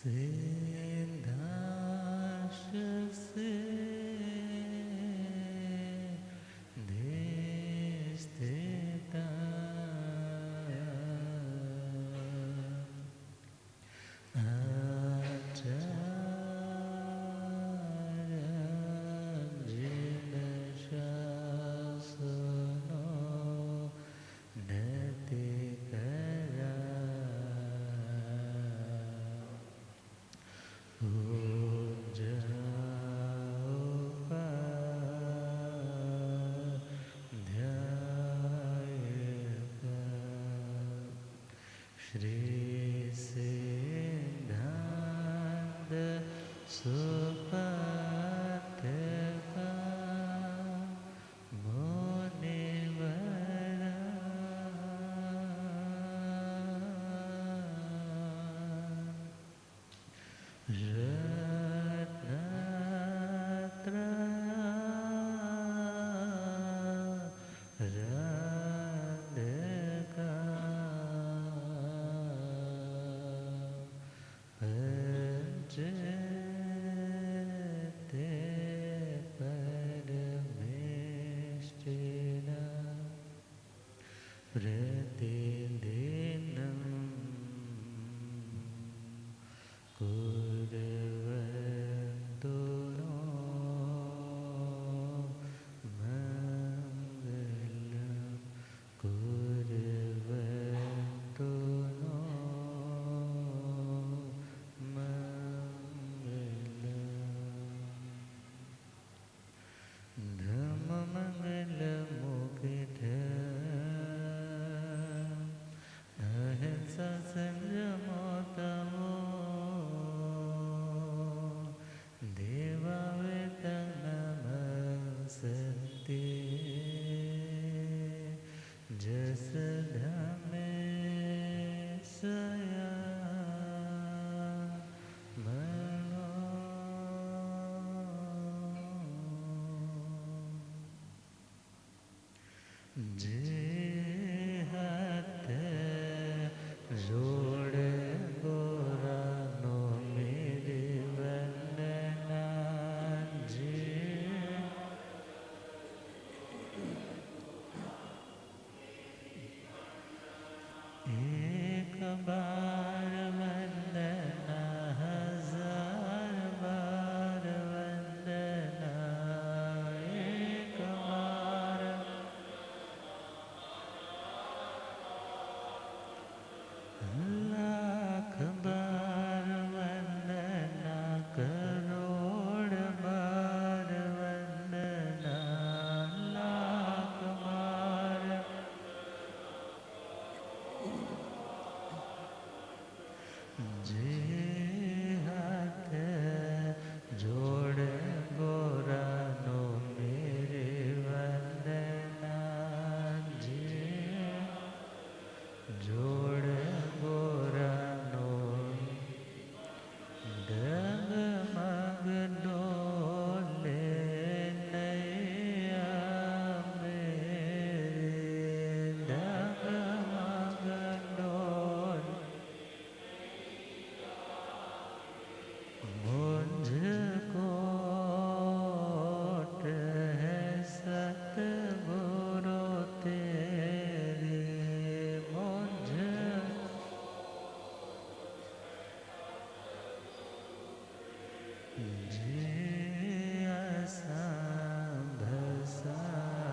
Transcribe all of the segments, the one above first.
सिंधाश से स्थिता श्री सिद्धांत सुपथका मुनिवरा प्रतिदिनं कुर्वन्तु नो मङ्गलं कुर्वन्तु नो मङ्गलम् धम्ममङ्गलमुकुटम् अहिंसा संयमो तमो देवावेतं नमस्ते जसधामे सया जे हाथ जोड़ गोरानो मेरी वंदना जे एक बार वंदना हजार बार वंदना एक बार लाख बार वंदना करोड़ बार वंदना लाख बार जे हाथ जोड़ गोरानो मेरे वंदना जे जोड़ गोरानो डगमग डोले नैया मेरे डगमग डोले मुझको है सतगुरु तेरे मुझे जे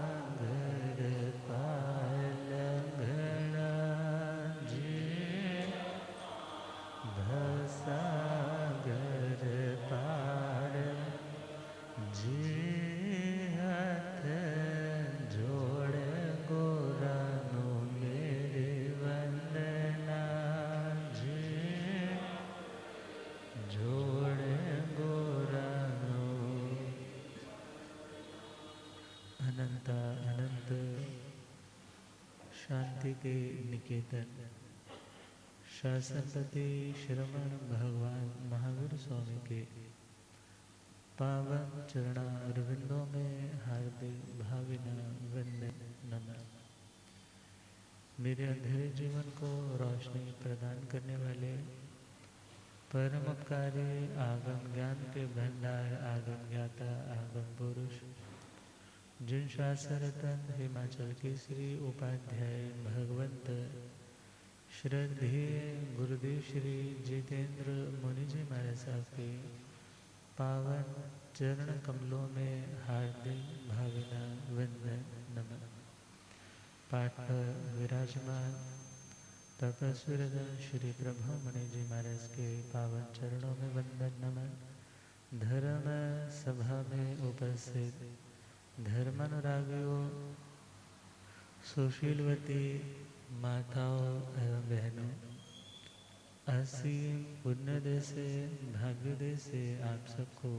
असांभसागर पालंगड़ा जे भसागर पार जे हाथ जोड़ गोरानो मेरे वंदना जे जोड़ गोरानो अनंत अनंत शांति के निकेतन शासनपति श्रमण भगवान महावीर स्वामी के पावन चरणारविंदों में हार्दिक भावना वंदन नमन। मेरे अंधेरे जीवन को रोशनी प्रदान करने वाले परमपकारी आगम ज्ञान के भंडार आगम ज्ञाता आगम पुरुष जिन शास्त्ररत्न हिमाचल केसरी उपाध्याय भगवंत श्रद्धेय गुरुदेव श्री जितेंद्र मुनि जी महाराज साहब के पावन चरण कमलों में हार्दिक भावना वंदन नमन। पाठ पर विराजमान तपस्वीरतन श्री प्रभु मुनि जी महाराज के पावन चरणों में वंदन नमन। धर्म सभा में उपस्थित धर्मानुरागियों, सुशीलवती माताओं एवं बहनों, असीम पुण्योदय से भाग्योदय से आप सबको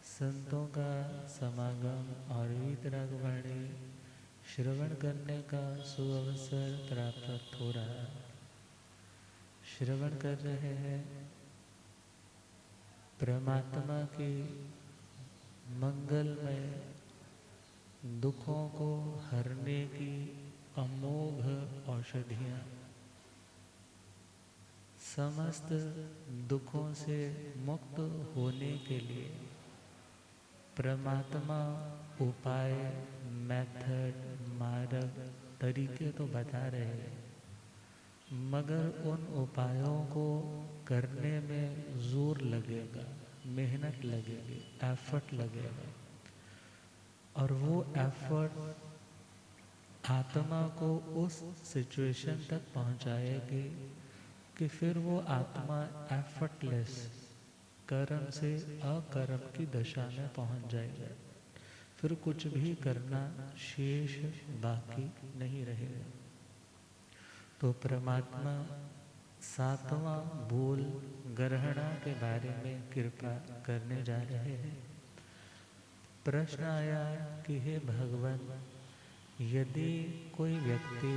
संतों का समागम और वीतरागवाणी श्रवण करने का सुअवसर प्राप्त हो रहा है। श्रवण कर रहे हैं परमात्मा की मंगलमय दुखों को हरने की अमोघ औषधियाँ, समस्त दुखों से मुक्त होने के लिए परमात्मा उपाय, मेथड, मार्ग, तरीके तो बता रहे हैं, मगर उन उपायों को करने में जोर लगेगा, मेहनत लगेगी, एफर्ट लगेगा। और वो एफर्ट आत्मा को उस सिचुएशन तक पहुंचाएगी कि फिर वो आत्मा एफर्टलेस कर्म से अकर्म की दशा में पहुंच जाएगा। फिर कुछ भी करना शेष बाकी नहीं रहेगा। तो परमात्मा सातवां बोल ग्रहणा के बारे में कृपा करने जा रहे हैं। प्रश्न आया कि हे भगवान, यदि कोई व्यक्ति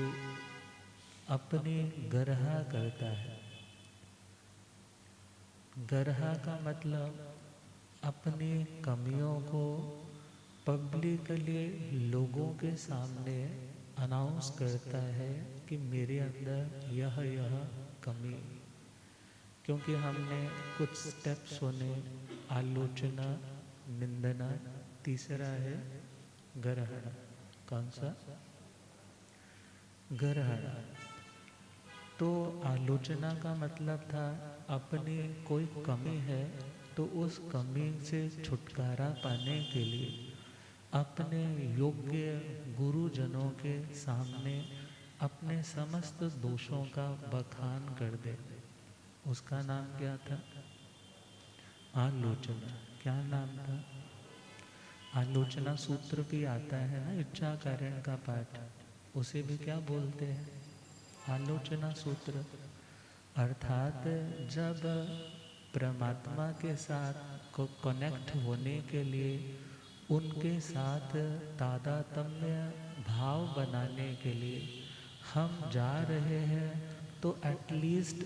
अपनी गर्हा करता है, गर्हा का मतलब अपनी कमियों को पब्लिकली लोगों के सामने अनाउंस करता है कि मेरे अंदर यह कमी, क्योंकि हमने कुछ स्टेप्स सुने, आलोचना, निंदना, तीसरा है ग्रहण। कौन सा? ग्रहण। तो आलोचना का मतलब था अपनी कोई कमी है तो उस कमी से छुटकारा पाने के लिए अपने योग्य गुरुजनों के सामने अपने समस्त दोषों का बखान कर दे। उसका नाम क्या था? आलोचना। क्या नाम था? आलोचना सूत्र भी आता है ना, इच्छा कारण का पाठ, उसे भी क्या बोलते हैं? आलोचना सूत्र। अर्थात जब परमात्मा के साथ को कनेक्ट होने के लिए उनके साथ तादात्म्य भाव बनाने के लिए हम जा रहे हैं, तो एटलीस्ट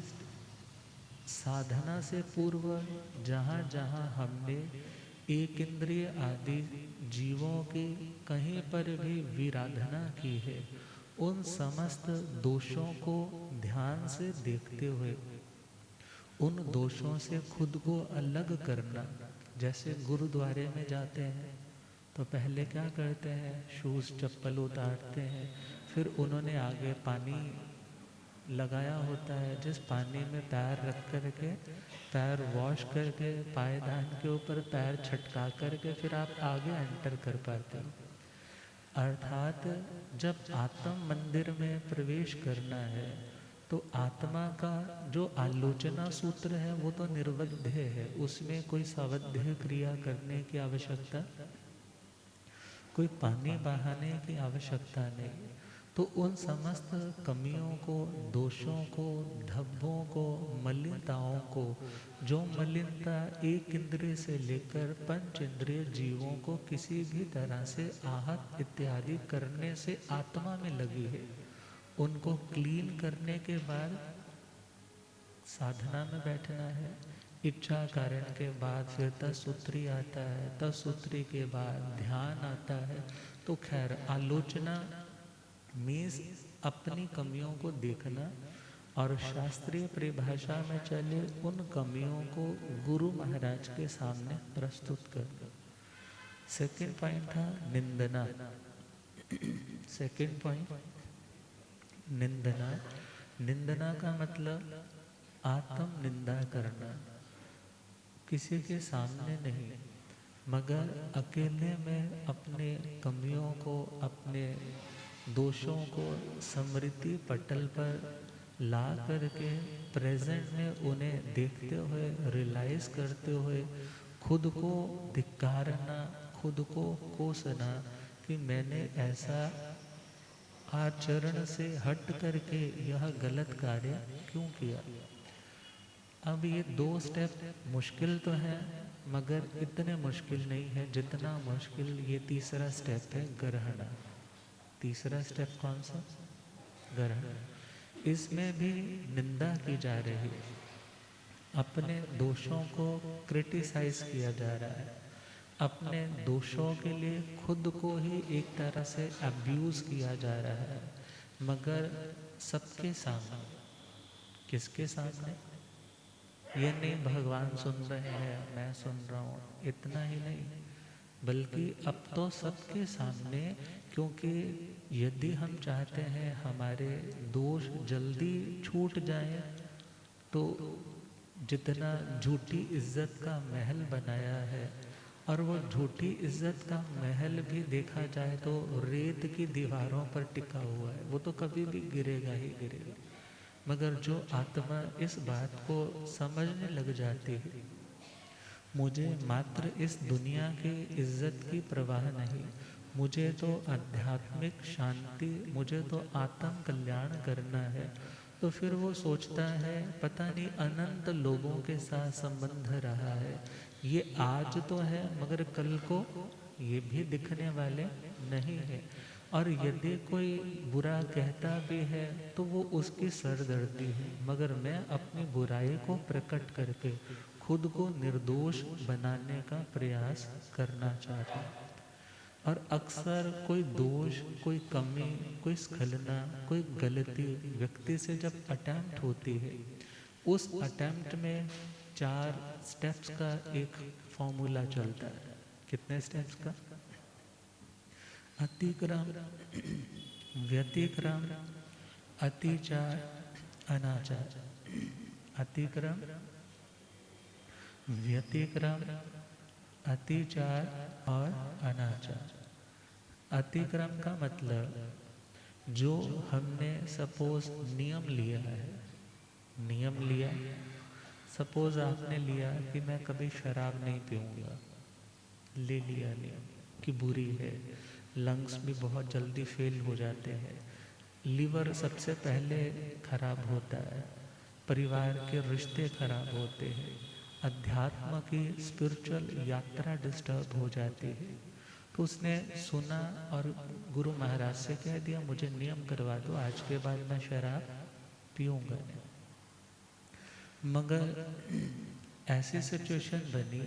साधना से पूर्व जहाँ जहाँ हमने एक इंद्रिय आदि जीवों की कहीं पर भी विराधना की है, उन समस्त दोषों को ध्यान से देखते हुए उन दोषों से खुद को अलग करना। जैसे गुरुद्वारे में जाते हैं तो पहले क्या करते हैं? शूज़ चप्पल उतारते हैं, फिर उन्होंने आगे पानी लगाया होता है, जिस पानी में पैर रख करके पैर वॉश करके पायदान के ऊपर पैर छटका करके फिर आप आगे एंटर कर पाते हो। अर्थात जब आत्म मंदिर में प्रवेश करना है तो आत्मा का जो आलोचना सूत्र है वो तो निर्वध्य है, उसमें कोई सावध्य क्रिया करने की आवश्यकता, कोई पानी बहाने की आवश्यकता नहीं। तो उन समस्त कमियों को, दोषों को, धब्बों को, मलिनताओं को, जो मलिनता एक इंद्रिय से लेकर पंच इंद्रिय जीवों को किसी भी तरह से आहत इत्यादि करने से आत्मा में लगी है, उनको क्लीन करने के बाद साधना में बैठना है। इच्छा कारण के बाद फिर तत्सूत्री आता है, तत्सूत्री के बाद ध्यान आता है। तो खैर, आलोचना मीन्स अपनी कमियों को देखना और शास्त्रीय परिभाषा में चले उन कमियों को गुरु महाराज के सामने प्रस्तुत करना। सेकंड पॉइंट था निंदना। Second point निंदना। निंदना का मतलब आत्म निंदा करना, किसी के सामने नहीं मगर अकेले में अपने कमियों को, अपने दोषों को स्मृति पटल पर ला करके प्रेजेंट में उन्हें देखते हुए, रियलाइज करते हुए खुद को धिक्कारना, खुद को कोसना कि मैंने ऐसा आचरण से हट करके यह गलत कार्य क्यों किया। अब ये दो स्टेप मुश्किल तो है मगर इतने मुश्किल नहीं है जितना मुश्किल ये तीसरा स्टेप है, ग्रहण। तीसरा स्टेप कौन सा? ग्रहण। इसमें भी निंदा की जा रही है, अपने दोषों को क्रिटिसाइज किया जा रहा है, अपने दोषों के लिए खुद को ही एक तरह से अब्यूज किया जा रहा है, मगर सबके सामने। किसके सामने? ये नहीं भगवान सुन रहे हैं, मैं सुन रहा हूँ, इतना ही नहीं, बल्कि अब तो सबके सामने। क्योंकि यदि हम चाहते हैं हमारे दोष जल्दी छूट जाए तो जितना झूठी इज्जत का महल बनाया है, और वो झूठी इज्जत का महल भी देखा जाए तो रेत की दीवारों पर टिका हुआ है, वो तो कभी भी गिरेगा ही गिरेगा। मगर जो आत्मा इस बात को समझने लग जाती है, मुझे मात्र इस दुनिया की इज्जत की परवाह नहीं, मुझे तो आध्यात्मिक शांति, मुझे तो आत्म कल्याण करना है, तो फिर वो सोचता है पता नहीं अनंत लोगों के साथ संबंध रहा है, ये आज तो है मगर कल को ये भी दिखने वाले नहीं है। और यदि कोई बुरा कहता भी है तो वो उसकी सरदर्दी है, मगर मैं अपनी बुराई को प्रकट करके खुद को निर्दोष बनाने का प्रयास करना चाहता हूँ। और अक्सर कोई दोष, कोई कमी, कोई स्खलना, कोई गलती व्यक्ति से जब अटेम्प्ट होती है, उस अटेम्प्ट में 4 स्टेप्स का एक फॉर्मूला चलता है। कितने स्टेप्स का? अतिक्रम, व्यतिक्रम, अतिचार, अनाचार। अतिक्रम, व्यतिक्रम, अतिचार और अनाचार। अतिक्रम का मतलब जो हमने सपोज नियम लिया है, नियम लिया, सपोज आपने लिया कि मैं कभी शराब नहीं पीऊँगा, ले लिया नियम कि बुरी है, लंग्स भी बहुत जल्दी फेल हो जाते हैं, लीवर सबसे पहले खराब होता है, परिवार के रिश्ते खराब होते हैं, अध्यात्म की स्पिरिचुअल यात्रा डिस्टर्ब हो जाती है। तो उसने सुना और गुरु महाराज से कह दिया मुझे नियम करवा दो, आज के बाद मैं शराब पीऊँगा नहीं। मगर ऐसी सिचुएशन बनी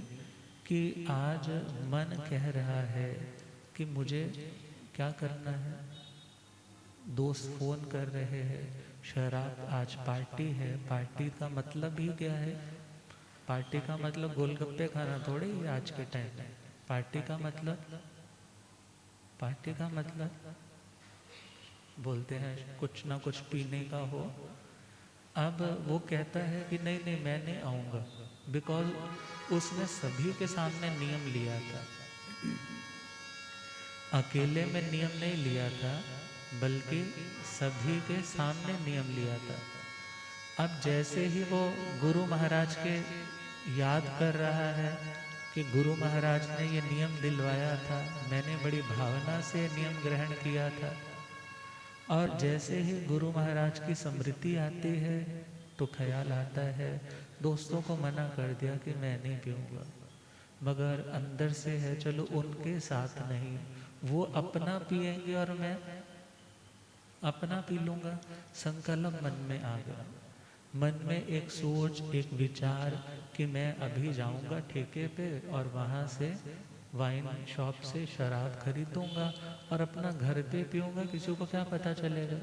कि आज मन कह रहा है कि मुझे क्या करना है, दोस्त फ़ोन कर रहे हैं, शराब, आज पार्टी है, पार्टी का मतलब ही क्या है? पार्टी का मतलब गोलगप्पे खाना थोड़े ही आज के टाइम में। पार्टी का मतलब, पार्टी का मतलब बोलते हैं कुछ ना कुछ पीने का हो। अब वो कहता है कि नहीं नहीं मैं नहीं आऊँगा, बिकॉज उसने सभी के सामने नियम लिया था, अकेले में नियम नहीं लिया था बल्कि सभी के सामने नियम लिया था। अब जैसे ही वो गुरु महाराज के याद कर रहा है कि गुरु महाराज ने ये नियम दिलवाया था, मैंने बड़ी भावना से नियम ग्रहण किया था, और जैसे ही गुरु महाराज की स्मृति आती है तो ख्याल आता है, दोस्तों को मना कर दिया कि मैं नहीं पीऊँगा, मगर अंदर से है चलो उनके साथ नहीं, वो अपना पिएंगे और मैं अपना पी लूँगा। संकल्प मन में आ गया, मन में एक सोच, एक विचार कि मैं अभी जाऊँगा ठेके पे और वहाँ से वाइन शॉप से शराब खरीदूँगा और अपना घर पे पीऊँगा, किसी को क्या पता चलेगा।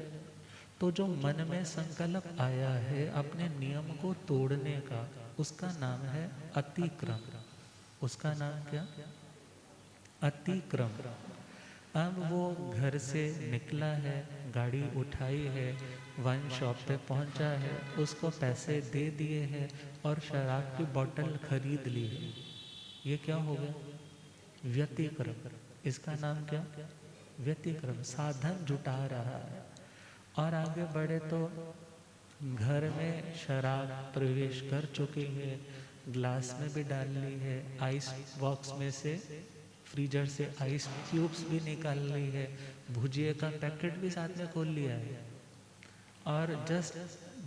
तो जो मन में संकल्प आया है अपने नियम को तोड़ने का, उसका नाम है अतिक्रम। उसका नाम क्या? अतिक्रम। अब वो घर से निकला है, गाड़ी उठाई है, वाइन शॉप पे पहुंचा है, उसको पैसे दे दिए हैं और शराब की बोतल खरीद ली है। ये क्या हो गया? व्यतिक्रम। इसका नाम क्या? व्यतिक्रम। साधन जुटा रहा है। और आगे बढ़े तो घर में शराब प्रवेश कर चुकी है, ग्लास में भी डाल ली है, आइस बॉक्स में से, फ्रीजर से आइस क्यूब्स भी निकाल ली है, भुजिए का पैकेट भी साथ में खोल लिया है, और जस्ट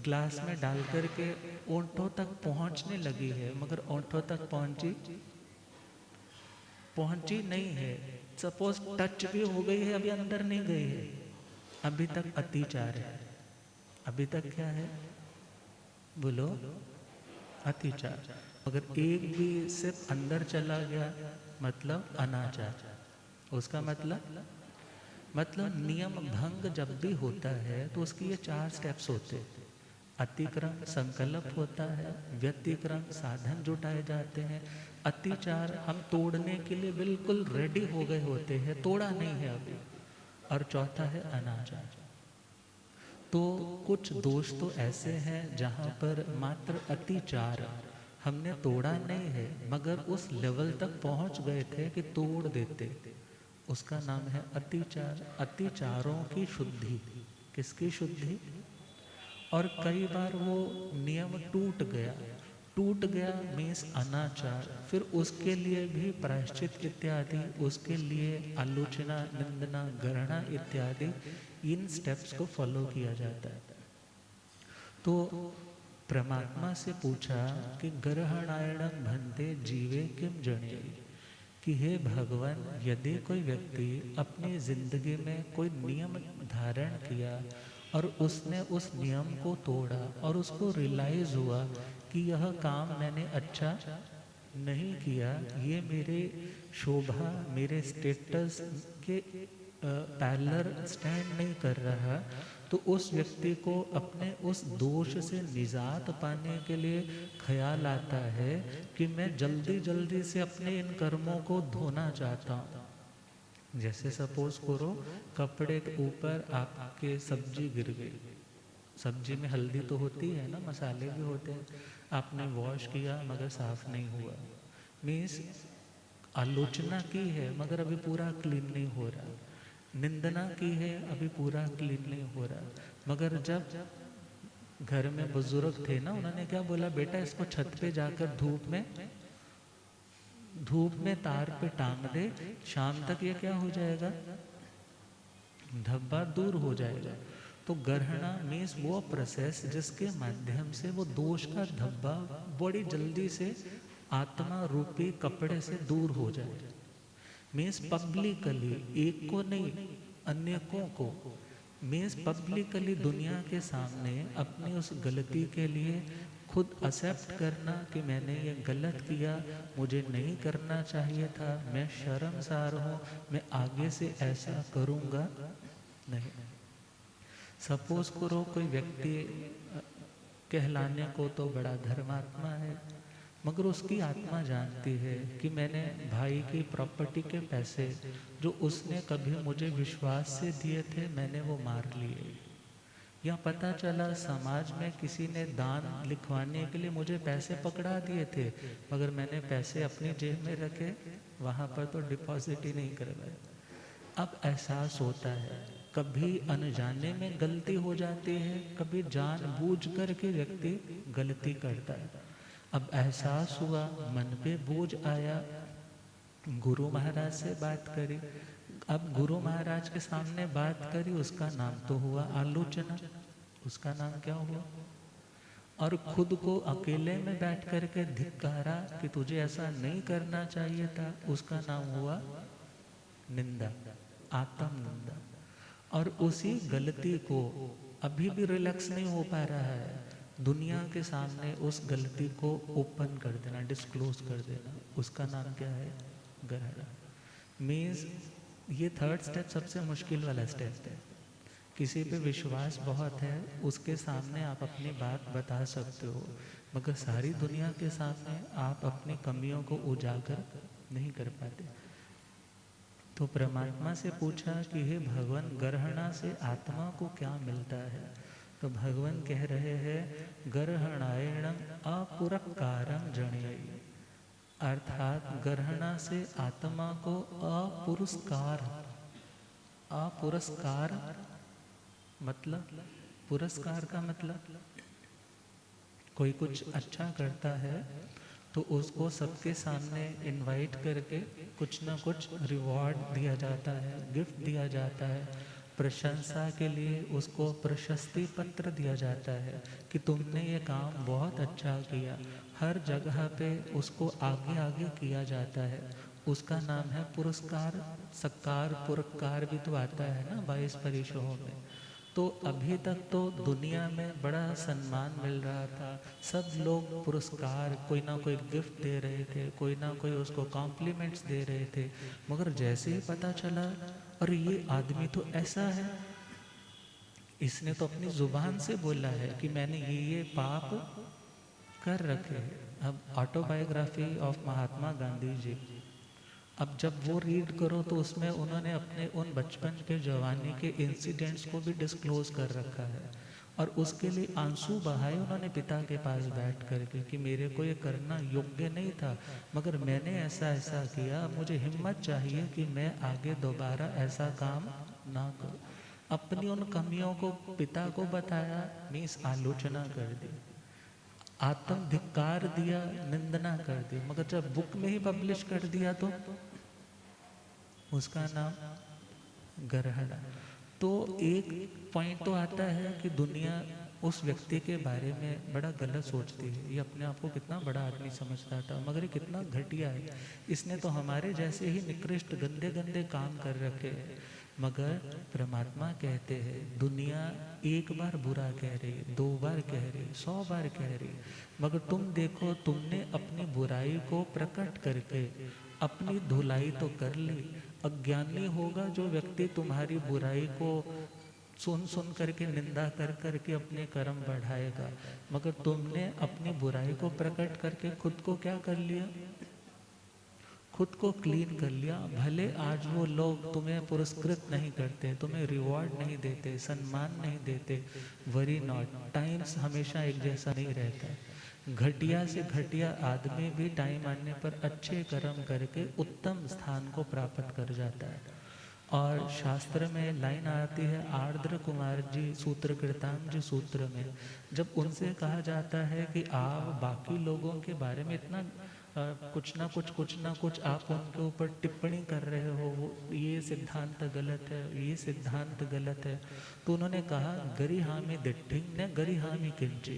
ग्लास में डाल करके ओंठों तक पहुंचने लगी है, मगर ओंठों तक पहुंची नहीं है। सपोज टच भी हो गई है, अभी अंदर नहीं गई है, अभी तक अतिचार है। अभी तक क्या है? बोलो। अतिचार। अगर एक भी सिर्फ अंदर चला गया मतलब अनाचार। उसका मतलब नियम भंग जब भी होता है तो उसकी ये 4 स्टेप्स होते हैं। अतिक्रम संकल्प होता है, व्यतिक्रम साधन जुटाए जाते हैं, अतिचार हम तोड़ने के लिए बिल्कुल रेडी हो गए होते हैं, तोड़ा नहीं है अभी, और चौथा है अनाचार। तो कुछ दोष तो ऐसे हैं जहाँ पर मात्र अतिचार हमने तोड़ा नहीं है, मगर उस लेवल तक पहुँच गए थे कि तोड़ देते। उसका नाम है अतिचार। अतिचारों की शुद्धि। किसकी शुद्धि? और कई बार वो नियम टूट गया मीन्स अनाचार, फिर उसके लिए भी प्रायश्चित इत्यादि, उसके लिए आलोचना, निंदना, गणना इत्यादि, इन स्टेप्स को फॉलो किया जाता है। तो परमात्मा से पूछा कि ग्रहणायणं भन्ते जीवे किम जने, कि हे भगवान, यदि कोई व्यक्ति अपनी जिंदगी में कोई नियम धारण किया और उसने उस नियम को तोड़ा और उसको रियलाइज हुआ कि यह काम मैंने अच्छा नहीं किया, ये मेरे शोभा, मेरे स्टेटस के पैरेलल स्टैंड नहीं कर रहा, तो उस व्यक्ति को अपने उस दोष से निजात पाने के लिए ख्याल आता है कि मैं जल्दी जल्दी से अपने इन कर्मों को धोना चाहता हूँ। जैसे सपोज करो, कपड़े के ऊपर आपके सब्जी गिर गई, सब्जी में हल्दी तो होती है ना, मसाले भी होते हैं, आपने वॉश किया मगर साफ नहीं हुआ, मीन्स आलोचना की है मगर अभी पूरा क्लीन नहीं हो रहा, निंदना की है अभी पूरा क्लीन नहीं हो रहा। मगर जब घर में बुजुर्ग थे ना, उन्होंने क्या बोला, बेटा इसको छत पे जाकर धूप में तार पे टांग दे, शाम तक ये क्या हो जाएगा, धब्बा दूर हो जाएगा। तो ग्रहणा मीन्स वो प्रोसेस जिसके माध्यम से वो दोष का धब्बा बड़ी जल्दी से आत्मा रूपी कपड़े से दूर हो जाए। मीन्स पब्लिकली, एक को नहीं अनेकों को, मीन्स पब्लिकली दुनिया के सामने अपनी उस गलती के लिए खुद एक्सेप्ट करना कि मैंने ये गलत किया, मुझे नहीं करना चाहिए था, मैं शर्मसार हूँ, मैं आगे से ऐसा करूँगा नहीं। सपोज करो कोई व्यक्ति कहलाने को तो बड़ा धर्मात्मा है, मगर उसकी आत्मा जानती है कि मैंने भाई की प्रॉपर्टी के पैसे जो उसने कभी मुझे विश्वास से दिए थे, मैंने वो मार लिए। या पता चला समाज में किसी ने दान लिखवाने के लिए मुझे पैसे पकड़ा दिए थे, मगर मैंने पैसे अपनी जेब में रखे, वहाँ पर तो डिपॉजिट ही नहीं करवाए। अब एहसास होता है, कभी अनजाने में गलती हो जाती है, कभी जानबूझ कर के व्यक्ति गलती करता है। अब एहसास हुआ, मन पे बोझ आया, गुरु महाराज से बात करी। अब गुरु महाराज के सामने बात करी, उसका नाम तो हुआ आलोचना, उसका नाम क्या हुआ, और खुद को अकेले में बैठ कर के धिक्कारा कि तुझे ऐसा नहीं करना चाहिए था, उसका नाम हुआ निंदा, आत्म निंदा। और उसी गलती को अभी भी रिलैक्स नहीं हो पा रहा है, दुनिया के सामने उस गलती को ओपन कर देना, डिस्क्लोज कर देना, उसका नाम क्या है, ग्रहण। मीन्स ये थर्ड स्टेप सबसे मुश्किल वाला स्टेप है। किसी पे विश्वास बहुत है, उसके सामने आप अपनी बात बता सकते हो, मगर सारी दुनिया के सामने आप अपनी कमियों को उजागर नहीं कर पाते। तो परमात्मा से पूछा कि हे भगवान, ग्रहणा से आत्मा को क्या मिलता है? तो भगवान कह रहे हैं, ग्रहणायणम अपुरस्कारम जणेय, अर्थात ग्रहणा से आत्मा को अपुरस्कार, अपुरस्कार मतलब, पुरस्कार का मतलब कोई कुछ अच्छा करता है तो उसको सबके सामने इनवाइट करके कुछ ना कुछ रिवॉर्ड दिया जाता है, गिफ्ट दिया जाता है, प्रशंसा के लिए उसको प्रशस्ति पत्र दिया जाता है कि तुमने ये काम बहुत अच्छा किया। हर जगह पे उसको आगे आगे किया जाता है, उसका नाम है पुरस्कार। सत्कार पुरस्कार भी तो आता है ना 22 परिशों में। तो अभी तक तो दुनिया में बड़ा सम्मान मिल रहा था, सब लोग पुरस्कार, कोई ना कोई गिफ्ट दे रहे थे, कोई ना कोई उसको कॉम्प्लीमेंट्स दे रहे थे, मगर जैसे ही पता चला और ये आदमी तो ऐसा है, इसने तो अपनी जुबान से बोला है कि मैंने ये पाप कर रखे हैं। अब ऑटोबायोग्राफी ऑफ महात्मा गांधी जी, अब जब वो रीड करो तो उसमें उन्होंने अपने उन बचपन के जवानी के इंसिडेंट्स को भी डिस्क्लोज कर रखा है, और उसके लिए आंसू बहाए उन्होंने पिता के पास बैठ करके कि मेरे को ये करना योग्य नहीं था, मगर मैंने ऐसा ऐसा किया, मुझे हिम्मत चाहिए कि मैं आगे दोबारा ऐसा काम ना करूं। अपनी उन कमियों को पिता को बताया, मीन्स आलोचना कर दी, आत्म धिक्कार दिया, निंदना कर दी, मगर जब बुक में ही पब्लिश कर दिया तो उसका नाम ग्रहण। तो एक पॉइंट तो आता है कि दुनिया उस व्यक्ति के बारे में बड़ा गलत सोचती है, ये अपने आप को कितना बड़ा आदमी समझता था, मगर ये कितना घटिया है, इसने तो हमारे जैसे ही निकृष्ट गंदे गंदे काम कर रखे हैं। मगर परमात्मा कहते हैं, दुनिया एक बार बुरा कह रही, 2 बार कह रही, 100 बार कह रही, मगर तुम देखो, तुमने अपनी बुराई को प्रकट करके अपनी धुलाई तो कर ली। अज्ञानी होगा जो व्यक्ति तुम्हारी बुराई को सुन सुन करके, निंदा कर करके अपने कर्म बढ़ाएगा, मगर तुमने अपनी बुराई को प्रकट करके खुद को क्या कर लिया? खुद को क्लीन कर लिया। भले आज वो लोग तुम्हें पुरस्कृत नहीं करते, तुम्हें रिवॉर्ड नहीं देते, सम्मान नहीं देते, वरी नॉट, टाइम्स हमेशा एक जैसा नहीं रहता। घटिया से घटिया आदमी भी टाइम आने पर अच्छे कर्म करके उत्तम स्थान को प्राप्त कर जाता है। और शास्त्र में लाइन आती है, आर्द्र कुमार जी सूत्र कृतांग जी सूत्र में, जब उनसे कहा जाता है कि आप बाकी लोगों के बारे में इतना कुछ ना कुछ आप उनके ऊपर टिप्पणी कर रहे हो, वो ये सिद्धांत गलत है, ये सिद्धांत गलत है, तो उन्होंने कहा, गरिहामि दिट्ठिंग न गरिहामि किंची,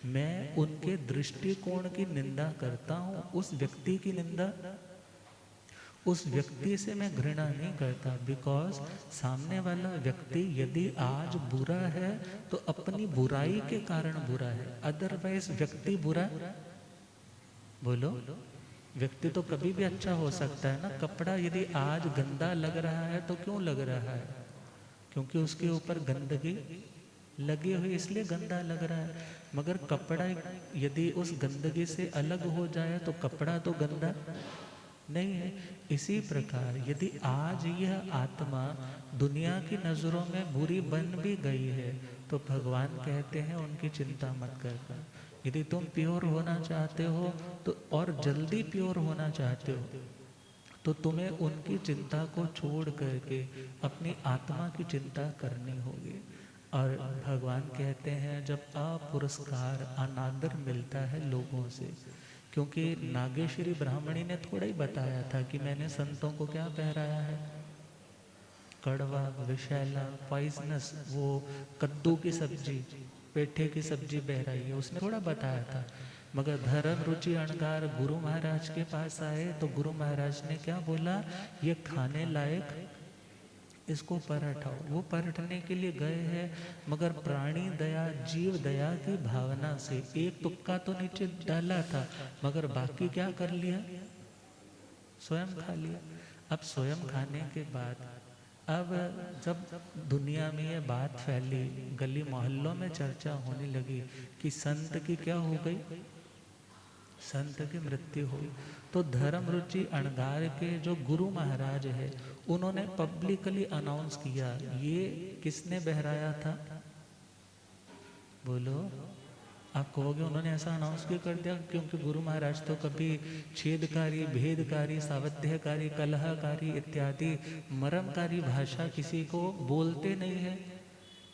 मैं उनके दृष्टिकोण की निंदा करता हूँ, उस व्यक्ति की निंदा, उस व्यक्ति से मैं घृणा नहीं करता। बिकॉज सामने वाला व्यक्ति यदि आज बुरा है तो अपनी बुराई के कारण बुरा है, अदरवाइज व्यक्ति बुरा, बोलो, व्यक्ति तो कभी भी अच्छा हो सकता है ना। कपड़ा यदि आज गंदा लग रहा है तो क्यों लग रहा है? क्योंकि उसके ऊपर गंदगी लगी हुई, इसलिए गंदा लग रहा है। मगर कपड़ा यदि उस गंदगी से अलग हो जाए तो कपड़ा तो गंदा नहीं है। इसी प्रकार यदि आज यह आत्मा दुनिया की नजरों में बुरी बन भी गई है तो भगवान कहते हैं उनकी चिंता मत करना। यदि तुम प्योर होना चाहते हो तो, और जल्दी प्योर होना चाहते हो, तो तुम्हें उनकी चिंता को छोड़ करके अपनी आत्मा की चिंता करनी होगी। और भगवान कहते हैं जब अपुरस्कार, अनादर मिलता है लोगों से, क्योंकि नागेश्वरी ब्राह्मणी ने थोड़ा ही बताया था कि मैंने संतों को क्या पहराया है, कड़वा, विषैला, पॉइजनस, वो कद्दू की सब्जी, पेठे की सब्जी बहराई है, उसने थोड़ा बताया था। मगर धर्म रुचि अणगार गुरु महाराज के पास आए तो गुरु महाराज ने क्या बोला, ये खाने लायक, इसको परठाओ। वो परटने के लिए गए हैं, मगर प्राणी दया, जीव दया की भावना से एक तुक्का तो नीचे डाला था, मगर बाकी क्या कर लिया, स्वयं खा लिया। अब स्वयं खाने के बाद अब जब दुनिया में ये बात फैली, गली मोहल्लों में चर्चा होने लगी कि संत की क्या हो गई, संत की मृत्यु हुई, तो धर्म रुचि अणगार के जो गुरु महाराज है उन्होंने पब्लिकली अनाउंस किया। ये किसने बहराया था? बोलो। आप कहोगे उन्होंने ऐसा अनाउंस क्यों कर दिया? क्योंकि गुरु महाराज तो कभी छेदकारी, भेदकारी, सावध्यकारी, कलहकारी इत्यादि मरमकारी भाषा किसी को बोलते नहीं है।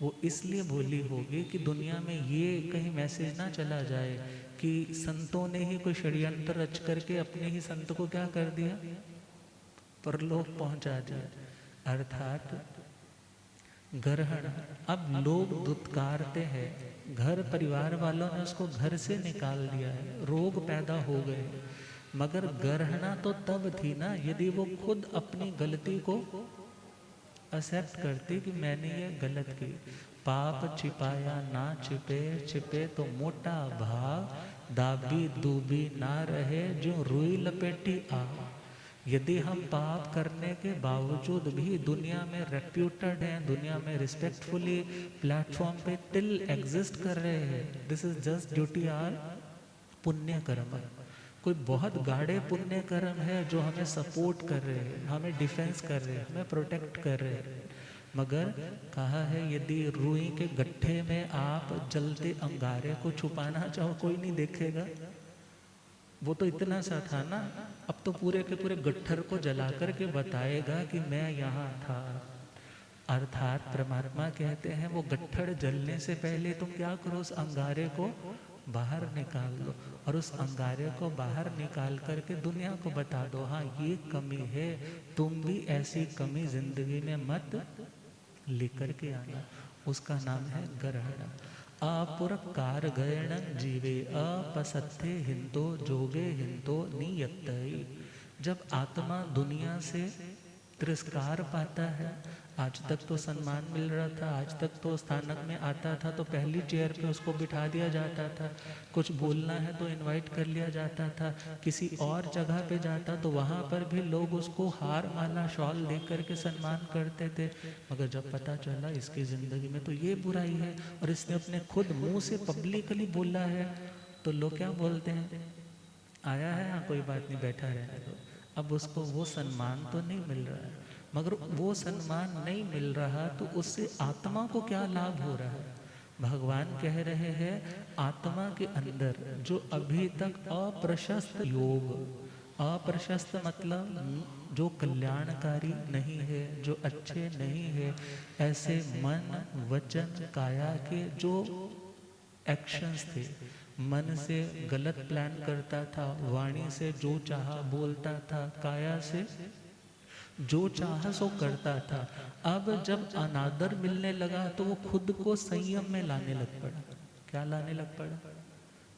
वो इसलिए बोली होगी कि दुनिया में ये कहीं मैसेज ना चला जाए कि संतों ने ही कोई षड्यंत्र रच करके अपने ही संत को क्या कर दिया, परलोक पहुंचा दिया। अर्थात ग्रहण। अब लोग दुत्कारते हैं, घर परिवार वालों ने उसको घर से निकाल दिया है, रोग पैदा हो गए, मगर ग्रहणा तो तब थी ना यदि वो खुद अपनी गलती को एक्सेप्ट करती कि मैंने ये गलत की। पाप छिपाया ना छिपे, छिपे तो मोटा भाव, दाबी दूबी ना रहे जो रुई लपेटी आ। यदि हम पाप करने के बावजूद भी दुनिया में रेप्यूटेड हैं, दुनिया में रिस्पेक्टफुली प्लेटफॉर्म पे टिल एग्जिस्ट कर रहे हैं, this is just duty or पुण्य कर्म। कोई बहुत गाढ़े पुण्य कर्म है जो हमें सपोर्ट कर रहे हैं, हमें डिफेंस कर रहे हैं, हमें प्रोटेक्ट कर रहे हैं। मगर कहा है यदि रुई के गट्ठे में आप जलते अंगारे को छुपाना चाहो कोई नहीं देखेगा। वो तो इतना सा था ना, अब तो पूरे के पूरे गट्ठर को जला करके बताएगा कि मैं यहाँ था। अर्थात परमात्मा कहते हैं वो गट्ठर जलने से पहले तुम क्या करो, उस अंगारे को बाहर निकाल दो, और उस अंगारे को बाहर निकाल करके दुनिया को बता दो, हाँ ये कमी है, तुम भी ऐसी कमी जिंदगी में मत लेकर के आना। उसका नाम है ग्रहण। अपुरकार गयण जीवे अपसत्थे हिंदो जोगे हिंदो नियतई। जब आत्मा दुनिया से तिरस्कार पाता है, आज तक तो सम्मान मिल रहा था, आज तक तो स्थानक में आता था तो पहली चेयर पे उसको बिठा दिया जाता था, कुछ बोलना है तो इनवाइट कर लिया जाता था, किसी और जगह पे जाता तो वहाँ पर भी लोग उसको हार माला शॉल दे करके सम्मान करते थे। मगर जब पता चला इसकी ज़िंदगी में तो ये बुराई है और इसने अपने खुद मुंह से पब्लिकली बोला है, तो लोग क्या बोलते हैं, आया है हाँ कोई बात नहीं बैठा रहने दो। अब उसको वो सम्मान तो नहीं मिल रहा है, मगर वो सम्मान नहीं मिल रहा तो उससे आत्मा को क्या लाभ हो रहा है? भगवान कह रहे हैं आत्मा के अंदर जो अभी तक अप्रशस्त योग, अप्रशस्त मतलब जो कल्याणकारी नहीं है, जो अच्छे नहीं है, ऐसे मन वचन काया के जो एक्शंस थे, मन से गलत प्लान करता था, वाणी से जो चाहा बोलता था, काया से जो चाहा सो करता था। अब जब अनादर मिलने लगा तो वो खुद को संयम में लाने लग पड़ा। क्या लाने लग पड़ा?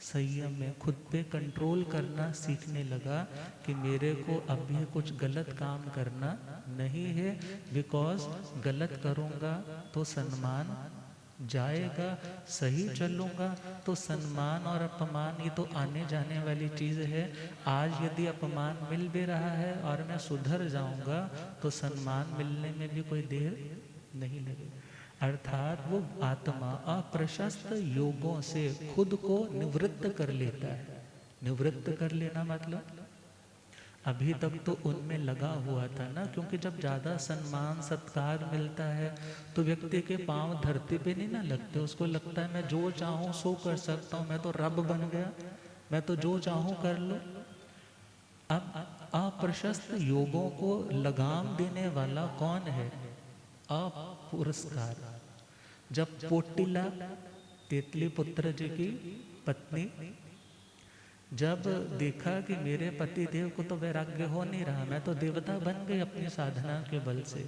संयम में, खुद पे कंट्रोल करना सीखने लगा कि मेरे को अभी कुछ गलत काम करना नहीं है, बिकॉज गलत करूँगा तो सम्मान जाएगा, सही चलूँगा तो सम्मान और अपमान ये तो आने जाने वाली चीज़ है। आज यदि अपमान मिल भी रहा है और मैं सुधर जाऊँगा तो सम्मान मिलने में भी कोई देर नहीं लगेगी। अर्थात वो आत्मा अप्रशस्त योगों से खुद को निवृत्त कर लेता है। निवृत्त कर लेना मतलब अभी तक तो उनमें लगा हुआ था ना, क्योंकि जब ज़्यादा सम्मान सत्कार मिलता है तो व्यक्ति के पांव धरती पे नहीं ना लगते, उसको लगता है मैं जो चाहूँ सो कर सकता हूँ, मैं तो रब बन गया, मैं तो जो चाहूँ कर लूँ। अब अप्रशस्त योगों को लगाम देने वाला कौन है? अपुरस्कार। जब पोटिला तेतली पुत्र जी की पत्नी जब देखा कि मेरे पति देव को तो वैराग्य हो नहीं रहा, मैं तो देवता बन गई अपनी साधना के बल से,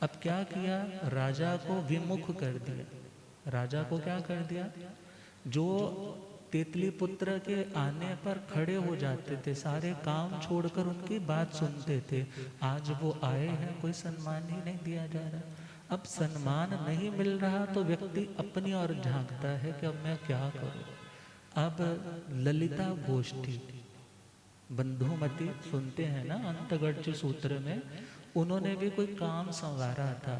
अब क्या किया, राजा को विमुख कर दिया। राजा को क्या कर दिया? जो तेतली पुत्र के आने पर खड़े हो जाते थे, सारे काम छोड़कर उनकी बात सुनते थे, आज वो आए हैं कोई सम्मान ही नहीं दिया जा रहा। अब सम्मान नहीं मिल रहा तो व्यक्ति अपनी ओर झांकता है कि अब मैं क्या करूं। अब ललिता गोष्ठी, बंधुमती सुनते हैं ना अंतगढ़ सूत्र में, उन्होंने भी कोई काम संवारा था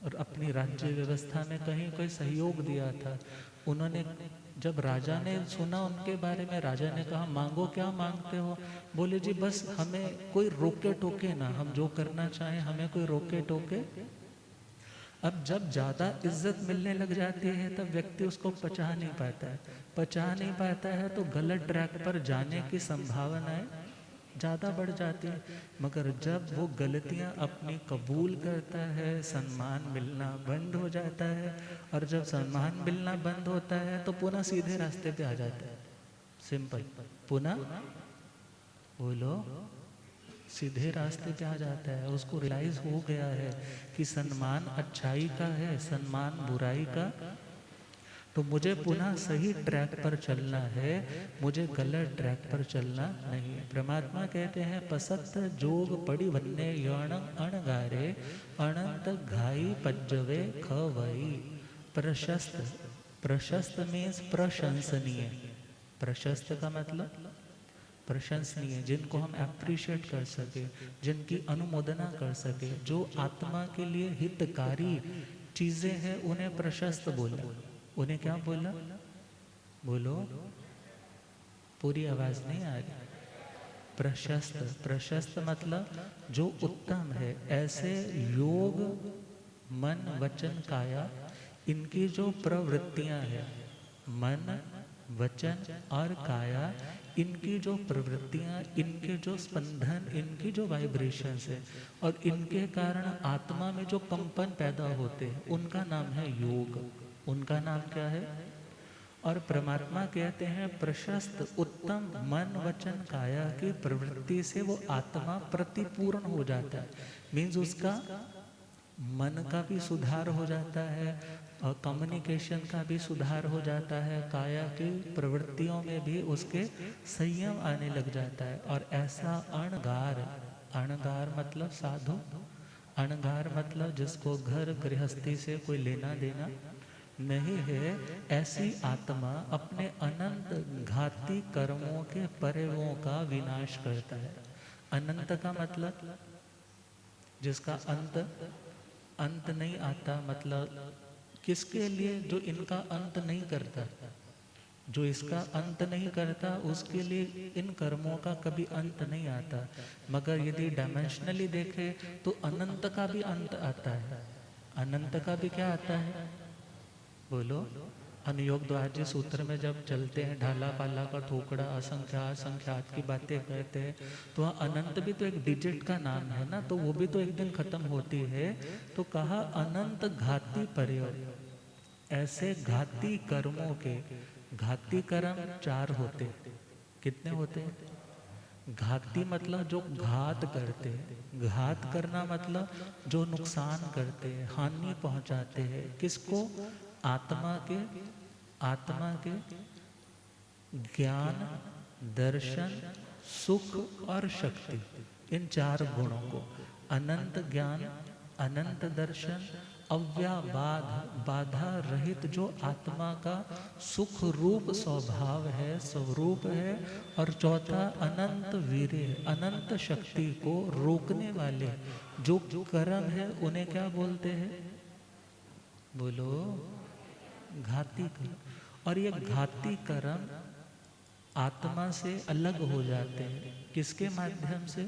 और अपनी राज्य व्यवस्था में कहीं कोई सहयोग दिया था। उन्होंने जब राजा ने सुना उनके बारे में, राजा ने कहा मांगो, क्या मांगते हो? बोले जी बस हमें कोई रोके टोके ना, हम जो करना चाहें हमें कोई रोके टोके। अब जब ज़्यादा इज्जत मिलने लग जाती है तब व्यक्ति उसको पचा नहीं पाता है, पचा नहीं पाता है तो गलत ट्रैक पर जाने की संभावनाएं ज़्यादा बढ़ जाती है। मगर जब वो गलतियां अपनी कबूल करता है, सम्मान मिलना बंद हो जाता है, और जब सम्मान मिलना बंद होता है तो पुनः सीधे रास्ते पे आ जाता है। सिंपल, पुनः बोलो सीधे रास्ते पे आ जाता है। उसको रियलाइज हो गया है कि सम्मान अच्छाई का है, सम्मान बुराई का, तो मुझे पुनः सही ट्रैक पर चलना है, मुझे गलत ट्रैक पर चलना नहीं। परमात्मा कहते हैं पसत जोग पड़ी भन्ने यण अणगारे अनंत घाई पज्जवे खवई। प्रशस्त, प्रशस्त मीन्स प्रशंसनीय। प्रशस्त का मतलब प्रशंसनीय, जिनको हम अप्रिशिएट कर सके, जिनकी अनुमोदना कर सके, जो आत्मा के लिए हितकारी चीजें हैं उन्हें प्रशस्त बोला। उन्हें क्या बोला? बोलो, पूरी आवाज नहीं आ रही। प्रशस्त, प्रशस्त मतलब जो उत्तम है। ऐसे योग मन वचन काया, इनकी जो प्रवृत्तियां हैं, मन वचन और काया, इनकी जो प्रवृत्तियां, इनके जो स्पंदन, इनकी जो वाइब्रेशंस है, और इनके कारण आत्मा में जो कंपन पैदा होते हैं, उनका नाम है योग। उनका नाम क्या है? और परमात्मा कहते हैं प्रशस्त उत्तम मन वचन काया की प्रवृत्ति से वो आत्मा प्रतिपूर्ण हो जाता है। मीन्स उसका मन का भी सुधार हो जाता है और कम्युनिकेशन का भी सुधार हो जाता है, काया की प्रवृत्तियों में भी उसके संयम आने लग जाता है। और ऐसा अणगार, अणगार मतलब साधु, अणगार मतलब जिसको घर गृहस्थी से कोई लेना देना नहीं है, ऐसी आत्मा अपने अनंत घाती कर्मों के पर्वों का विनाश करता है। अनंत का मतलब जिसका अंत नहीं आता, मतलब किसके लिए? जो इनका अंत नहीं करता, जो इसका अंत नहीं करता उसके लिए इन कर्मों का कभी अंत नहीं आता। मगर यदि डायमेंशनली देखे तो अनंत का भी अंत आता है। अनंत का भी क्या आता है? बोलो। अनुयोग द्वार सूत्र में जब चलते हैं, ढाला पाला का ठोकड़ा असंख्यात संख्यात की बातें कहते हैं, तो वहाँ अनंत भी तो एक डिजिट का नाम है ना, तो वो भी तो एक दिन खत्म होती है। तो कहा अनंत घाती प्रयोग, ऐसे घाती कर्मों के, घाती कर्म 4 होते। कितने होते हैं? घाती मतलब जो घात करते हैं, घात करना मतलब जो नुकसान करते हैं, हानि पहुंचाते हैं। किसको? आत्मा के, आत्मा के ज्ञान, दर्शन, सुख और शक्ति, इन 4 गुणों को, अनंत ज्ञान, अनंत दर्शन, अव्याबाध बाधा रहित जो आत्मा का सुख रूप स्वभाव है, स्वरूप है, और चौथा अनंत वीर्य, अनंत शक्ति को रोकने वाले जो कर्म है उन्हें क्या बोलते हैं? बोलो, घाती कर्म। और ये घाती कर्म आत्मा से अलग हो जाते हैं। किसके माध्यम से?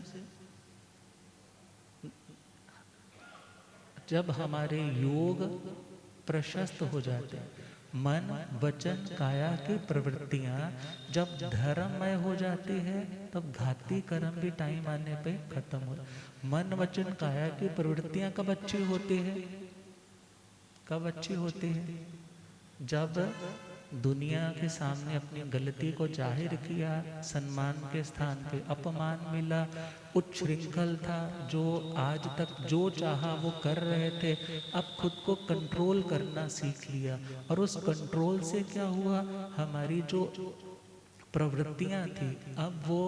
जब हमारे योग प्रशस्त हो जाते हैं, मन वचन काया की प्रवृत्तियां जब धर्ममय हो जाती है, तब घाती कर्म भी टाइम आने पे खत्म हो। मन वचन काया की प्रवृत्तियां कब अच्छी होती है? कब अच्छी होती है? जब दुनिया के सामने अपनी गलती को जाहिर किया, सम्मान के स्थान पे अपमान मिला, उच्छृंखल था, जो आज तक जो चाहा वो कर रहे थे, अब खुद को कंट्रोल करना सीख लिया। और उस कंट्रोल से क्या हुआ? हमारी जो प्रवृत्तियां थी, अब वो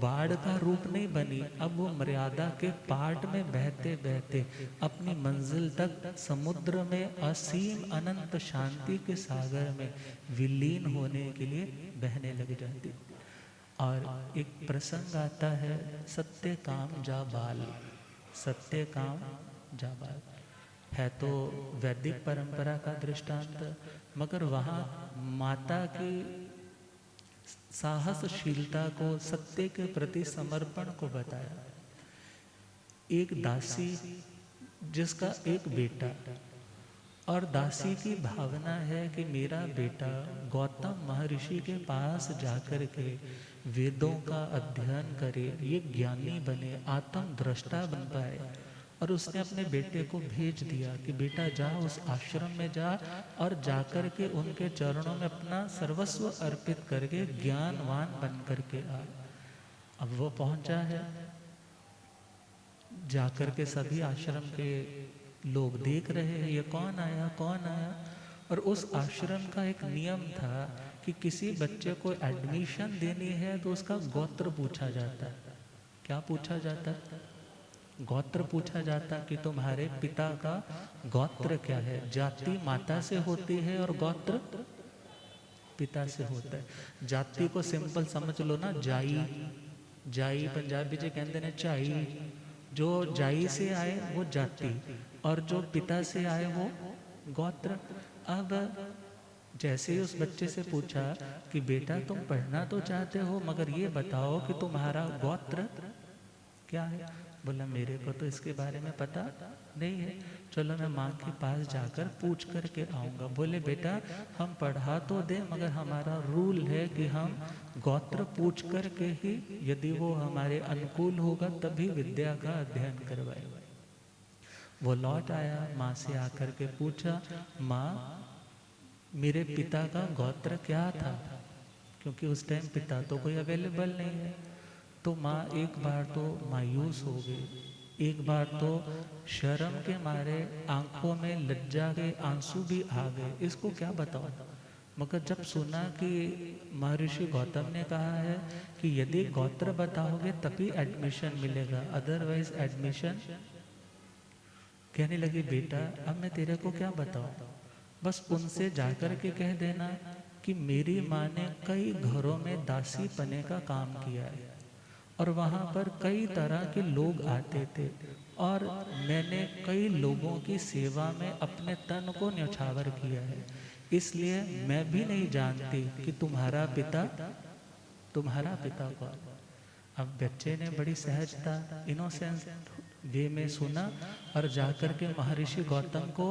बाढ़ का रूप नहीं बनी, अब वो मर्यादा के पाट में बहते बहते अपनी मंजिल तक समुद्र में असीम अनंत शांति के सागर में विलीन होने के लिए बहने लग जाती। और एक प्रसंग आता है, सत्य काम जा बाल। सत्य काम जाबाज। है तो वैदिक परंपरा का दृष्टांत, मगर वहाँ माता की साहसशीलता को, सत्य के प्रति समर्पण को बताया। एक दासी जिसका एक बेटा, और दासी की भावना है कि मेरा बेटा गौतम महर्षि के पास जाकर के वेदों का अध्ययन करे, ये ज्ञानी बने, आत्म दृष्टा बन पाए। और उसने अपने बेटे को भेज दिया कि बेटा जा, उस आश्रम में जा और जाकर के उनके चरणों में अपना सर्वस्व अर्पित करके ज्ञानवान बन करके आ। अब वो पहुंचा है, जाकर के सभी आश्रम के लोग देख रहे हैं ये कौन आया कौन आया। और उस आश्रम का एक नियम था कि किसी बच्चे को एडमिशन देनी है तो उसका गोत्र पूछा जाता है। क्या पूछा जाता है? गोत्र पूछा जाता कि तुम्हारे पिता का गोत्र क्या है। जाति माता से होती है और गोत्र पिता से होता है। जाति को सिंपल समझ लो ना, जाई जाई पंजाबी जी कहते हैं चाई, जो जाई से आए वो जाति, और जो पिता से आए वो गोत्र। अब जैसे ही उस बच्चे से पूछा कि बेटा तुम पढ़ना तो चाहते हो, मगर ये बताओ कि तुम्हारा गोत्र क्या है। बोला मेरे को तो इसके बारे में पता नहीं है, चलो मैं माँ के पास जाकर पूछ कर के आऊँगा। बोले बेटा हम पढ़ा तो दे, मगर हमारा रूल है कि हम गोत्र पूछ कर के ही, यदि वो हमारे अनुकूल होगा तभी विद्या का अध्ययन करवाए। वो लौट आया, माँ से आकर के पूछा, माँ मेरे पिता का गोत्र क्या था, क्योंकि उस टाइम पिता तो कोई अवेलेबल नहीं है। तो माँ एक बार तो मायूस हो गई, एक बार तो शर्म के मारे आंखों में लज्जा के आंसू भी आ गए, इसको क्या बताऊं। मगर जब सुना कि महर्षि गौतम ने कहा है कि यदि गोत्र बताओगे तभी एडमिशन मिलेगा, अदरवाइज एडमिशन, कहने लगी बेटा अब मैं तेरे को क्या बताऊं, बस उनसे जाकर के कह देना कि मेरी माँ ने कई घरों में दासी पने का काम किया है और वहाँ पर कई तरह के लोग आते थे और मैंने कई लोगों की सेवा में अपने तन को न्यौछावर किया है, इसलिए मैं भी नहीं जानती कि तुम्हारा पिता कौन। अब बच्चे ने बड़ी सहजता, इनोसेंस वे में सुना और जाकर के महर्षि गौतम को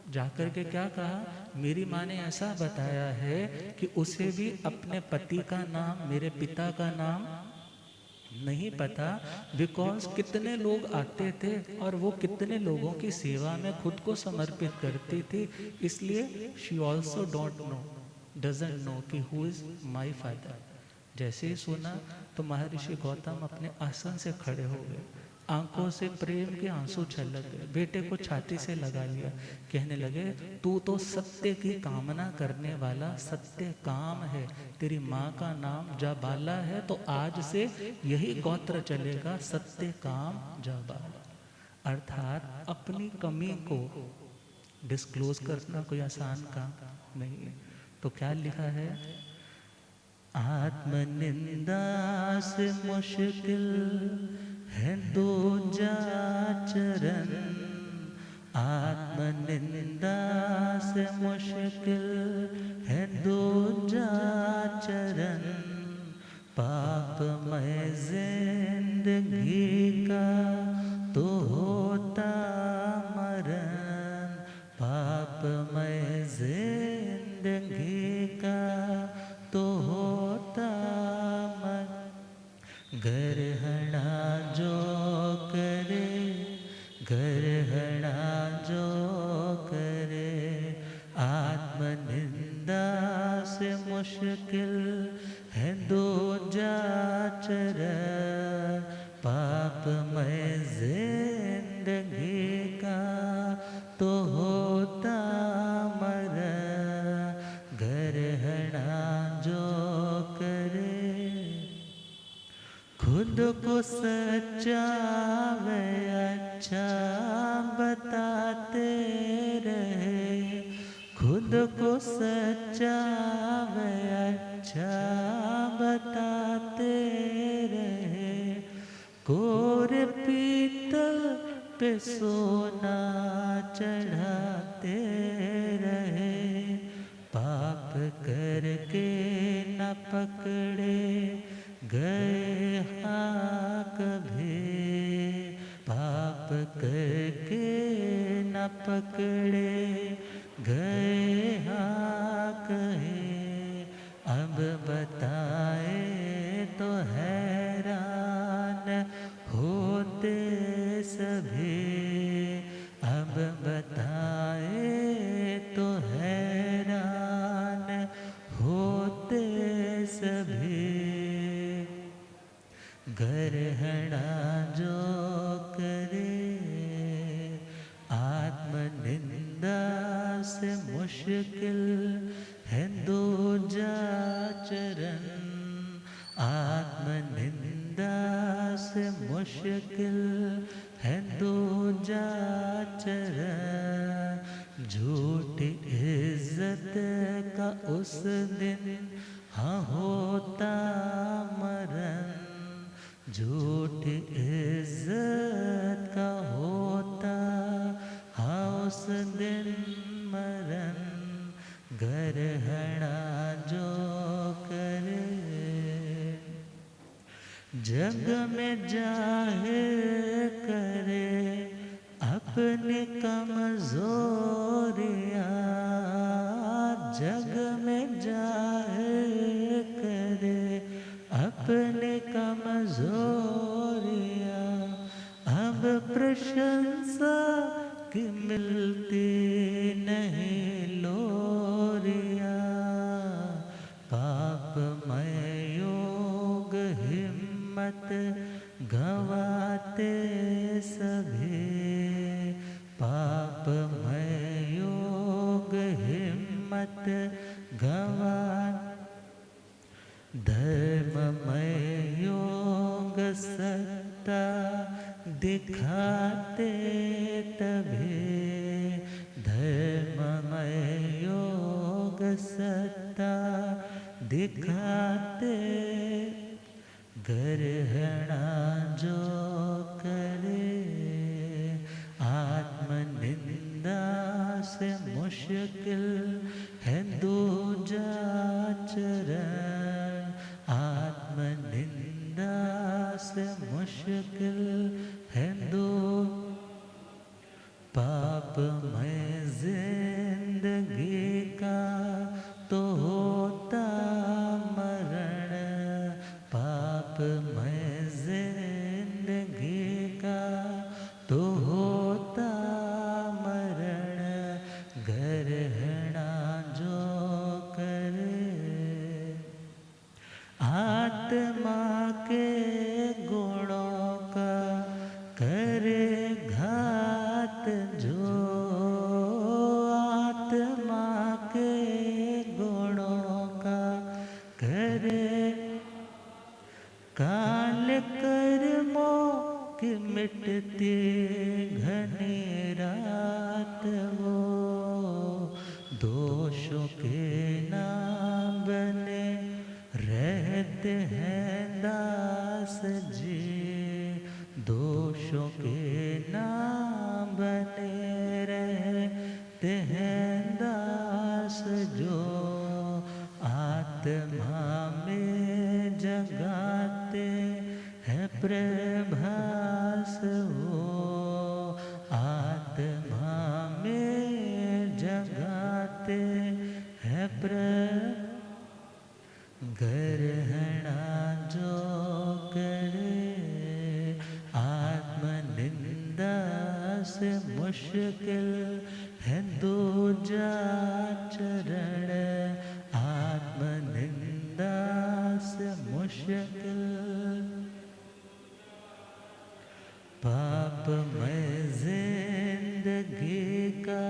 जाकर के क्या कहा, मेरी माँ ने ऐसा बताया है कि उसे भी अपने पति का नाम, मेरे पिता का नाम नहीं पता, बिकॉज कितने लोग आते थे और वो कितने लोगों की सेवा में खुद को समर्पित करती थी, इसलिए शी ऑल्सो डजंट नो कि हु इज माई फादर। जैसे ही सुना तो महर्षि गौतम अपने आसन से खड़े हो गए, आंखों से प्रेम के आंसू छलक गए, बेटे को छाती से लगा लिया, कहने लगे तू तो सत्य की कामना करने वाला सत्य काम है, तेरी माँ का नाम जाबाला है तो आज से यही गोत्र चलेगा, सत्य काम जाबाला। अर्थात अपनी कमी को डिस्क्लोज करना कोई आसान काम नहीं है। तो क्या लिखा है, आत्मनिंदा से मुश्किल है दो जाचरण, आत्मनिंदा से मुश्किल है दो जाचरण, पापमय जिंदगी का तो होता मरण, पापमय जिंदगी का तो होता मरण, ग्रहणा जो करे, ग्रहणा जो करे, आत्मनिंदा से मुश्किल है दो जाचर, पापमय जिंदगी का तो होता मरण, ग्रहणा जो करे, खुद को सच्चा व अच्छा बताते रहे, खुद को सच्चा व अच्छा बताते रहे, कोर पीतल पे सोना चढ़ाते रहे, पाप करके न पकड़े गए हाँ कभी, पाप करके न पकड़े गए हाँ कहे। अब बताए तो हैरान होते सभी, अब बताए तो हैरान होते सभी। ग्रहणा जो करे आत्मनिंदा से मुश्किल है दूजा चरण, आत्मनिंदा से मुश्किल है दूजा चरण। झूठी इज्जत का उस दिन हाँ होता मरण, झूठी इज्जत का होता हाँ उस दिन मरण। ग्रहणा जो करे जग में जाहिर करे अपनी कमजोरियाँ, जग में जाहिर करे अपनी कमजोरियाँ। अब प्रशंसा की मिलती नहीं लोरियाँ, पापमय योग हिम्मत गंवाते सभी, पापमय योग हिम्मत गंवा। धर्ममय योग सत्ता दिखाते तभी, धर्ममय योग सत्ता दिखाते। ग्रहणा जो करे आत्मनिंदा से मुश्किल है दूजा चरण, आत्मनिंदा से मुश्किल है दो। पापमय जिंदगी का तो होता मरण, पापमय जिंदगी का तो होता मरण। ग्रहणा जो करे आत्मा के गुणों का करे घात जो, आत्मा के गुणों का करे काल कर्मों की मिटती घनी रात वो, दोषों के नाम बने रहते हैं दास जी, दोषों के नाम बने रहते हैं दास जो। आत्मा में जगाते हैं प्रभास वो, आत्मा में जगाते हैं ग्रहणा जो करे आत्मनिंदा से मुश्किल है दूजा चरण, आत्मनिंदा से मुश्किल। पापमय जिंदगी का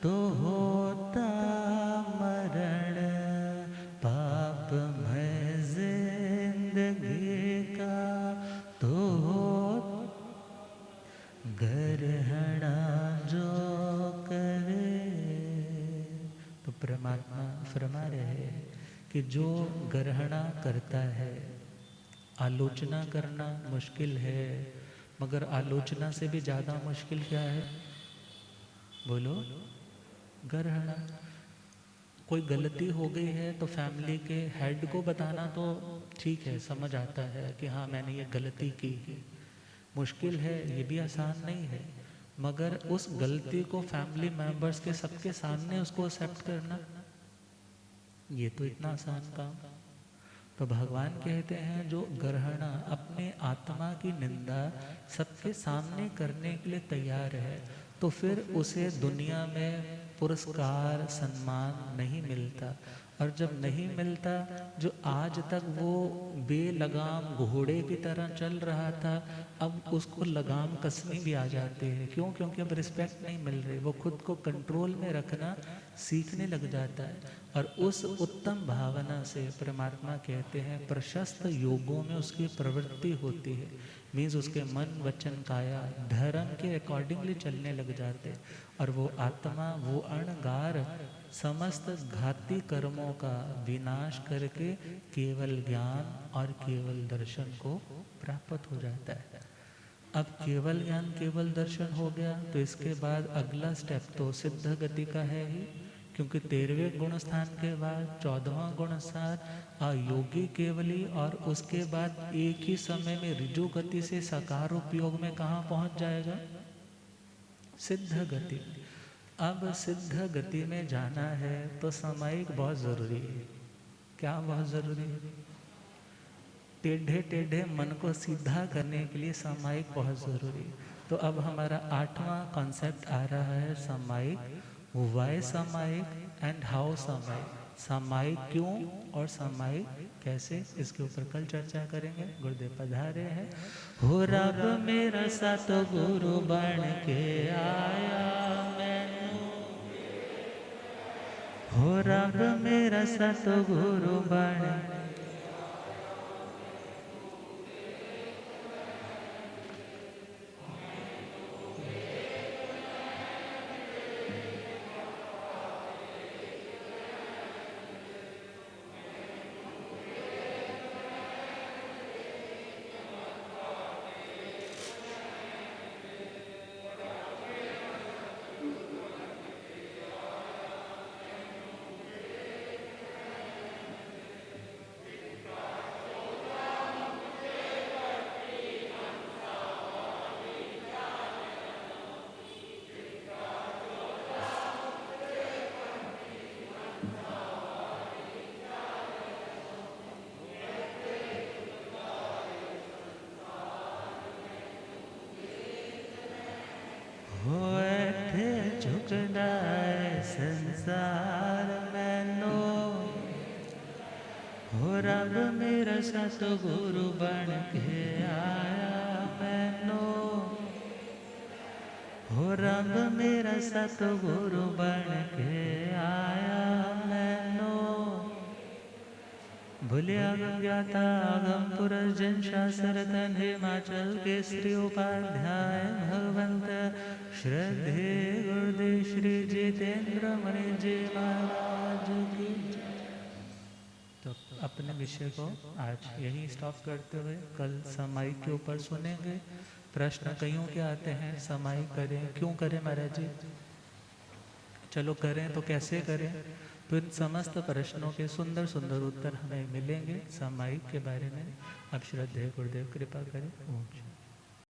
तो होता मरण, पापमय जिंदगी का तो ग्रहणा जो करे। तो परमात्मा फरमा रहे हैं कि जो ग्रहणा करता है, आलोचना करना मुश्किल है, मगर आलोचना से भी ज़्यादा मुश्किल क्या है? बोलो। ग्रहण। कोई गलती हो गई है तो फैमिली के हेड को बताना तो ठीक है, समझ आता है कि हाँ मैंने ये गलती की है। मुश्किल है, ये भी आसान नहीं है, मगर उस गलती को फैमिली मेंबर्स के सबके सामने उसको एक्सेप्ट करना, ये तो इतना आसान काम। तो भगवान कहते हैं जो ग्रहण अपने आत्मा की निंदा सबके सामने करने के लिए तैयार है, तो फिर उसे दुनिया में पुरस्कार सम्मान नहीं मिलता। और जब नहीं मिलता, जो आज तक वो बेलगाम घोड़े की तरह चल रहा था, अब उसको लगाम कसनी भी आ जाती है। क्यों? क्योंकि अब रिस्पेक्ट नहीं मिल रही, वो खुद को कंट्रोल में रखना सीखने लग जाता है। और उस उत्तम भावना से परमात्मा कहते हैं प्रशस्त योगों में उसकी प्रवृत्ति होती है। मीन्स उसके मन वचन काया धर्म के अकॉर्डिंगली चलने लग जाते, और वो आत्मा, वो अणगार समस्त घाती कर्मों का विनाश करके केवल ज्ञान और केवल दर्शन को प्राप्त हो जाता है। अब केवल ज्ञान केवल दर्शन हो गया, तो इसके बाद अगला स्टेप तो सिद्ध गति का है ही, क्योंकि 13वें गुण स्थान के बाद 14वां गुण स्थान योगी केवली, और उसके बाद एक ही समय में ऋजु गति से साकार उपयोग में कहाँ पहुंच जाएगा? सिद्ध गति। अब सिद्ध गति में जाना है तो सामायिक बहुत जरूरी है। क्या बहुत जरूरी है? टेढ़े टेढ़े मन को सीधा करने के लिए सामायिक बहुत ज़रूरी। तो अब हमारा 8वां कॉन्सेप्ट आ रहा है सामायिक। वाई सामायिक एंड हाउ सामायिक। सामायिक क्यों और सामायिक कैसे, इसके ऊपर कल चर्चा करेंगे। गुरुदेव पधारे हैं। हो रब मेरा सत गुरु बन के आया मैनू, हो रब मेरा सत गुरु बन, झुकदाए संसार मैनो, हो रब मेरा सतगुरु बन के आया मैनो, हो रब मेरा सतगुरु बन के आया मैनो। भूलिया ज्ञाता आगम पुरष जन शास्त्र तन हिमाचल केसरी उपाध्याय भगवंत श्रद्धे गुरुदेव श्री जितेंद्र मणि जी महाराज की। तो अपने विषय को आज यही स्टॉप करते हुए कल सामायिक के ऊपर सुनेंगे। प्रश्न कईयों के आते हैं, सामायिक करें क्यों करें महाराज जी? चलो करें तो कैसे करें? तो इन समस्त प्रश्नों के सुंदर सुंदर उत्तर हमें मिलेंगे सामायिक के बारे में। अब श्रद्धेय गुरुदेव कृपा करें। ओम।